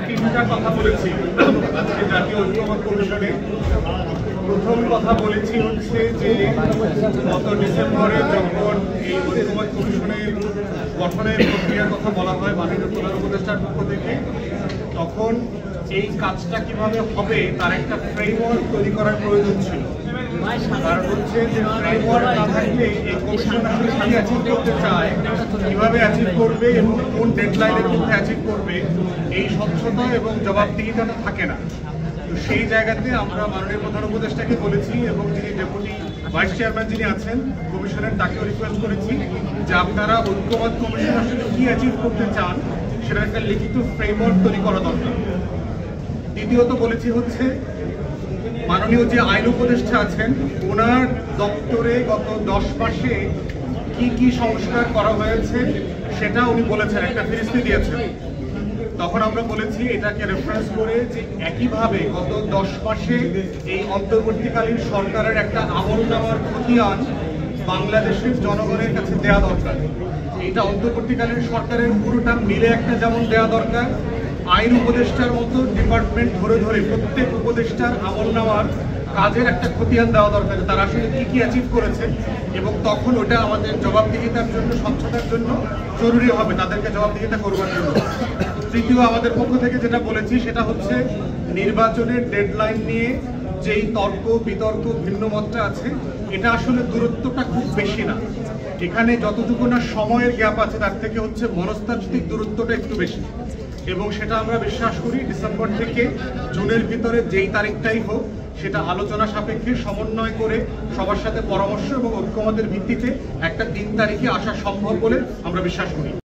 তিনটা কথা বলেছি আজকে জাতীয় ঐক্যমত্য কমিশনে। প্রথম কথা বলেছি হচ্ছে যে গত ডিসেম্বরে যখন এই ঐক্যমত্য কমিশনের গঠনের প্রক্রিয়ার কথা বলা হয় মাননীয় প্রধান উপদেষ্টার পক্ষ থেকে, তখন এই কাজটা কিভাবে হবে তার একটা ফ্রেমওয়ার্ক তৈরি করার প্রয়োজন ছিল। কারণ হচ্ছে যে ফ্রেমওয়ার্ক না থাকলে এই কমিশন আসলে কি অ্যাচিভ করতে চায়, কিভাবে অ্যাচিভ করবে এবং কোন ডেডলাইনের মধ্যে অ্যাচিভ করবে, এই স্বচ্ছতা এবং জবাবদিহিতাটা থাকে না। তো সেই জায়গাতে আমরা মাননীয় প্রধান উপদেষ্টাকে বলেছি এবং যিনি ডেপুটি ভাইস চেয়ারম্যান যিনি আছেন কমিশনের, তাকেও রিকোয়েস্ট করেছি যে আপনারা ঐক্যমত্য কমিশন আসলে কি অ্যাচিভ করতে চান সেটার একটা লিখিত ফ্রেমওয়ার্ক তৈরি করা দরকার। দ্বিতীয়ত বলেছি হচ্ছে মাননীয় যে আইন উপদেষ্টা আছেন ওনার দপ্তরে গত 10 মাসে কি কি সংস্কার করা হয়েছে সেটা উনি বলেছেন, একটা ফিরিস্তি দিয়েছেন। তখন আমরা বলেছি এটাকে রেফারেন্স করে যে একইভাবে গত 10 মাসে এই অন্তর্বর্তীকালীন সরকারের একটা আমলনামার খতিয়ান বাংলাদেশের জনগণের কাছে দেয়া দরকার। এটা অন্তর্বর্তীকালীন সরকারের পুরোটা মিলে একটা যেমন দেয়া দরকার, আইন উপদেষ্টার মতো ডিপার্টমেন্ট ধরে ধরে প্রত্যেক উপদেষ্টার আমলনামার কাজের একটা খতিয়ান দেওয়া দরকার, তারা আসলে কি কি অ্যাচিভ করেছে, এবং তখন ওটা আমাদের জবাবদিহিতার জন্য, স্বচ্ছতার জন্য জরুরি হবে তাদেরকে জবাবদিহিতা করবার জন্য। তৃতীয় আমাদের পক্ষ থেকে যেটা বলেছি সেটা হচ্ছে নির্বাচনের ডেডলাইন নিয়ে যেই তর্ক বিতর্ক ভিন্ন মতটা আছে, এটা আসলে দূরত্বটা খুব বেশি না। এখানে যতটুকু না সময়ের গ্যাপ আছে তার থেকে হচ্ছে মনস্তাত্ত্বিক দূরত্বটা একটু বেশি, এবং সেটা আমরা বিশ্বাস করি ডিসেম্বর থেকে জুনের ভিতরে যেই তারিখটাই হোক সেটা আলোচনা সাপেক্ষে সমন্বয় করে সবার সাথে পরামর্শ এবং ঐক্যমতের ভিত্তিতে একটা 3 তারিখে আসা সম্ভব বলে আমরা বিশ্বাস করি।